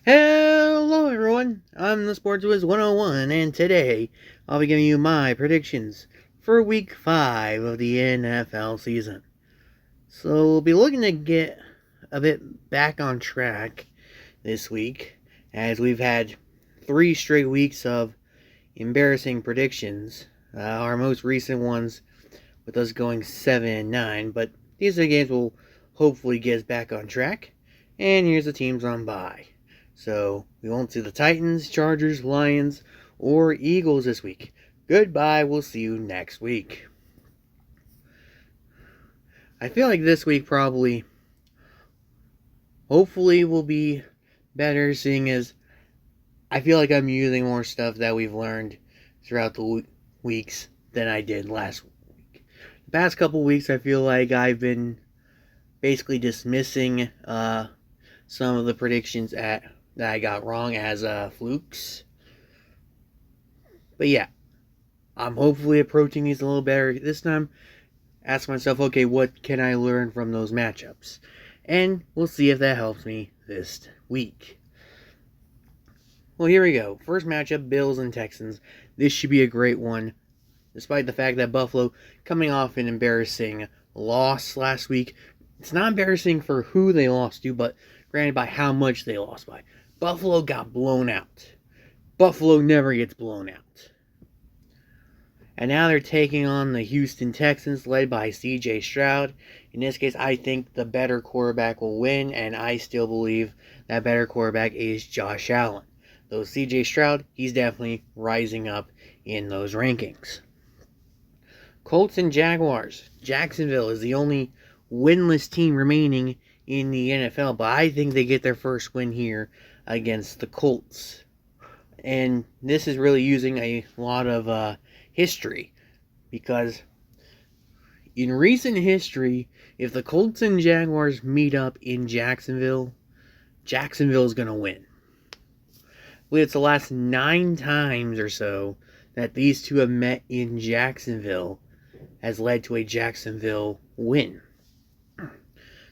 Hello everyone, I'm the Sports Wiz 101, and today I'll be giving you my predictions for week 5 of the NFL season. So we'll be looking to get a bit back on track this week, as we've had 3 straight weeks of embarrassing predictions. Our most recent ones with us going 7-9, but these are the games will hopefully get us back on track. And here's the teams on bye. So we won't see the Titans, Chargers, Lions, or Eagles this week. Goodbye, we'll see you next week. I feel like this week hopefully will be better, seeing as I feel like I'm using more stuff that we've learned throughout the weeks than I did last week. The past couple weeks I feel like I've been basically dismissing some of the predictions that I got wrong as flukes. But yeah, I'm hopefully approaching these a little better this time. Ask myself, okay, what can I learn from those matchups? And we'll see if that helps me this week. Well, here we go. First matchup, Bills and Texans. This should be a great one, despite the fact that Buffalo coming off an embarrassing loss last week. It's not embarrassing for who they lost to, but granted by how much they lost by. Buffalo got blown out. Buffalo never gets blown out. And now they're taking on the Houston Texans, led by C.J. Stroud. In this case, I think the better quarterback will win, and I still believe that better quarterback is Josh Allen. Though C.J. Stroud, he's definitely rising up in those rankings. Colts and Jaguars. Jacksonville is the only winless team remaining in the NFL, but I think they get their first win here against the Colts. And this is really using a lot of history, because in recent history, if the Colts and Jaguars meet up in Jacksonville, Jacksonville is going to win. I believe it's the last 9 times or so that these two have met in Jacksonville has led to a Jacksonville win.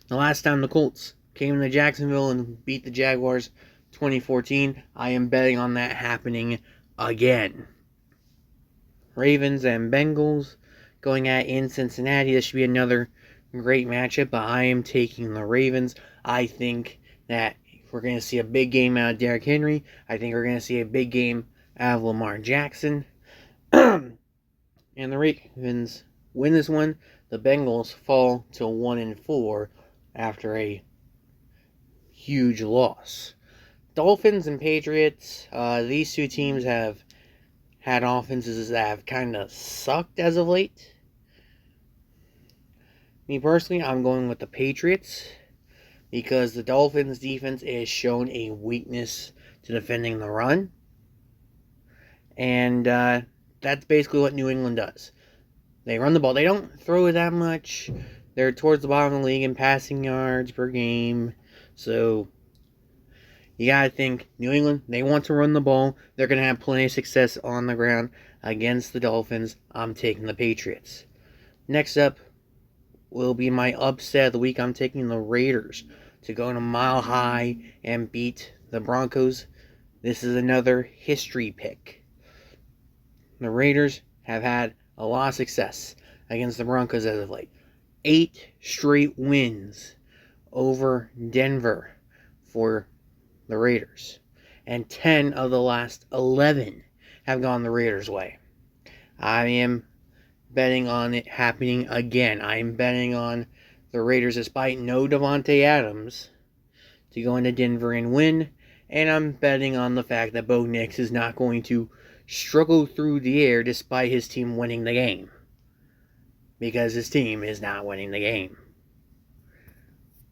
The last time the Colts came to Jacksonville and beat the Jaguars, 2014, I am betting on that happening again. Ravens and Bengals going at in Cincinnati. This should be another great matchup, but I am taking the Ravens. I think that we're going to see a big game out of Derrick Henry. I think we're going to see a big game out of Lamar Jackson. And the Ravens win this one. The Bengals fall to 1-4 after a huge loss. Dolphins and Patriots. These two teams have had offenses that have kind of sucked as of late. Me personally, I'm going with the Patriots, because the Dolphins' defense has shown a weakness to defending the run. And that's basically what New England does. They run the ball. They don't throw it that much. They're towards the bottom of the league in passing yards per game. So you got to think, New England, they want to run the ball. They're going to have plenty of success on the ground against the Dolphins. I'm taking the Patriots. Next up will be my upset of the week. I'm taking the Raiders to go to Mile High and beat the Broncos. This is another history pick. The Raiders have had a lot of success against the Broncos as of late. 8 straight wins over Denver for the Raiders. And 10 of the last 11 have gone the Raiders' way. I am betting on it happening again. I am betting on the Raiders, despite no Davante Adams, to go into Denver and win. And I'm betting on the fact that Bo Nix is not going to struggle through the air despite his team winning the game, because his team is not winning the game.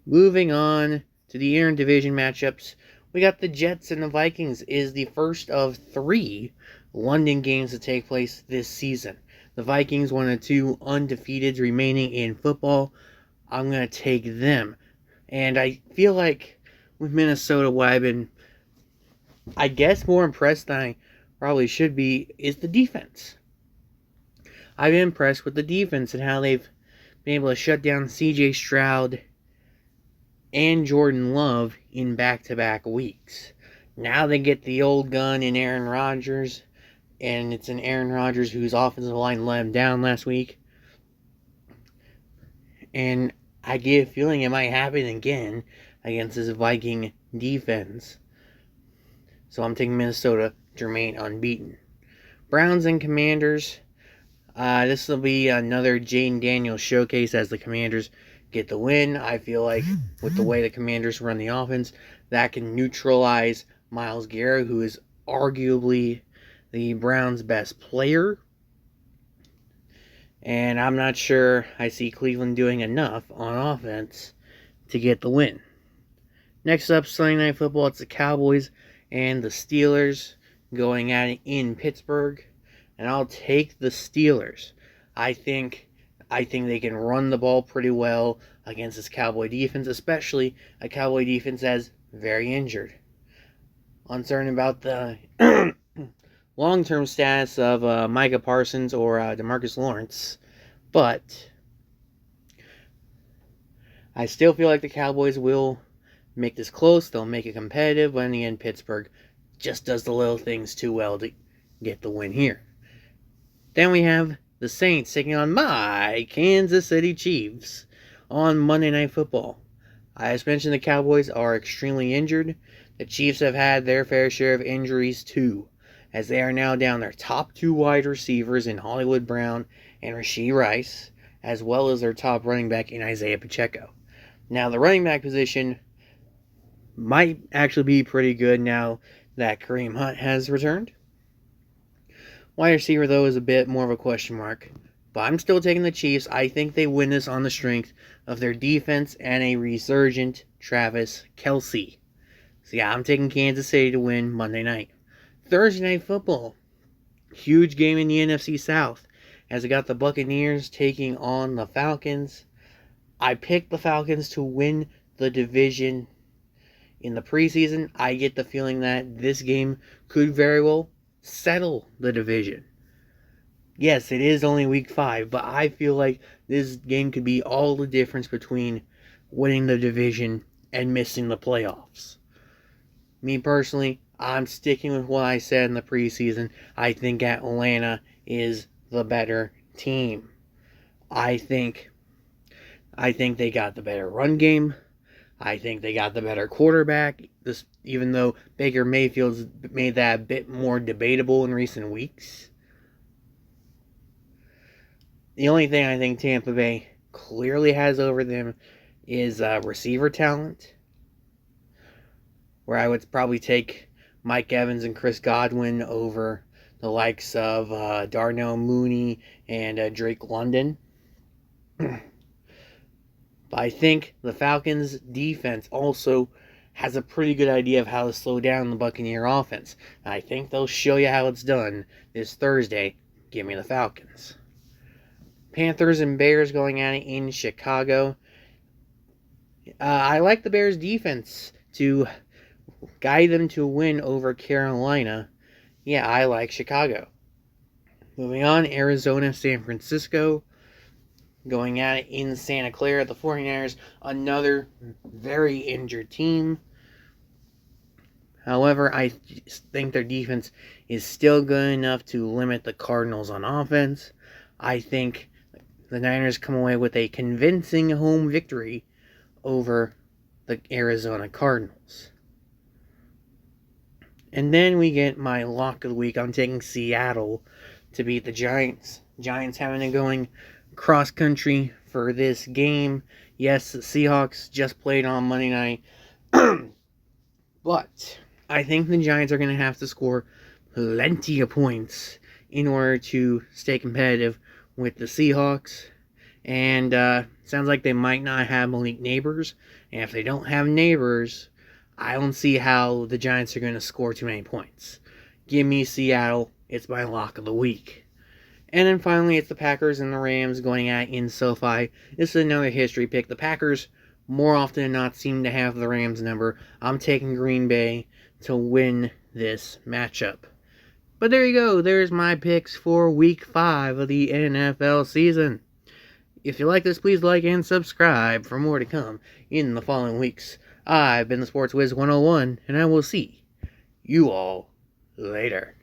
Moving on to the inter-division matchups, we got the Jets and the Vikings is the first of 3 London games to take place this season. The Vikings, one of 2 undefeated remaining in football. I'm going to take them. And I feel like with Minnesota, what I've been, I guess, more impressed than I probably should be is the defense. I've been impressed with the defense and how they've been able to shut down C.J. Stroud and Jordan Love in back-to-back weeks. Now they get the old gun in Aaron Rodgers, and it's an Aaron Rodgers whose offensive line let him down last week. And I get a feeling it might happen again against this Viking defense. So I'm taking Minnesota to remain unbeaten. Browns and Commanders. This will be another Jayden Daniels showcase as the Commanders get the win. I feel like with the way the Commanders run the offense, that can neutralize Myles Garrett, who is arguably the Browns' best player. And I'm not sure I see Cleveland doing enough on offense to get the win. Next up, Sunday Night Football, it's the Cowboys and the Steelers going at it in Pittsburgh. And I'll take the Steelers. I think they can run the ball pretty well against this Cowboy defense, especially a Cowboy defense that's very injured. Uncertain about the long-term status of Micah Parsons or DeMarcus Lawrence, but I still feel like the Cowboys will make this close. They'll make it competitive, but in the end, Pittsburgh just does the little things too well to get the win here. Then we have the Saints taking on my Kansas City Chiefs on Monday Night Football. I just mentioned the Cowboys are extremely injured. The Chiefs have had their fair share of injuries too, as they are now down their top two wide receivers in Hollywood Brown and Rashee Rice, as well as their top running back in Isaiah Pacheco. Now, the running back position might actually be pretty good now that Kareem Hunt has returned. Wide receiver, though, is a bit more of a question mark. But I'm still taking the Chiefs. I think they win this on the strength of their defense and a resurgent Travis Kelce. So yeah, I'm taking Kansas City to win Monday night. Thursday Night Football. Huge game in the NFC South, as I got the Buccaneers taking on the Falcons. I picked the Falcons to win the division in the preseason. I get the feeling that this game could very well settle the division. Yes, it is only week 5, but I feel like this game could be all the difference between winning the division and missing the playoffs. Me personally, I'm sticking with what I said in the preseason. I think Atlanta is the better team. I think they got the better run game. I think they got the better quarterback. Even though Baker Mayfield's made that a bit more debatable in recent weeks. The only thing I think Tampa Bay clearly has over them is receiver talent, where I would probably take Mike Evans and Chris Godwin over the likes of Darnell Mooney and Drake London. But I think the Falcons' defense also has a pretty good idea of how to slow down the Buccaneer offense. And I think they'll show you how it's done this Thursday. Give me the Falcons. Panthers and Bears going at it in Chicago. I like the Bears' defense to guide them to a win over Carolina. Yeah, I like Chicago. Moving on, Arizona, San Francisco. Going at it in Santa Clara, the 49ers, another very injured team. However, I think their defense is still good enough to limit the Cardinals on offense. I think the Niners come away with a convincing home victory over the Arizona Cardinals. And then we get my lock of the week. I'm taking Seattle to beat the Giants. Giants having it going cross country for this game. Yes, the Seahawks just played on Monday night. But I think the Giants are going to have to score plenty of points in order to stay competitive with the Seahawks. And sounds like they might not have Malik Neighbors. And if they don't have Neighbors, I don't see how the Giants are going to score too many points. Give me Seattle. It's my lock of the week. And then finally, it's the Packers and the Rams going at in SoFi. This is another history pick. The Packers, more often than not, seem to have the Rams number. I'm taking Green Bay to win this matchup. But there you go. There's my picks for Week 5 of the NFL season. If you like this, please like and subscribe for more to come in the following weeks. I've been the Sports Wiz 101, and I will see you all later.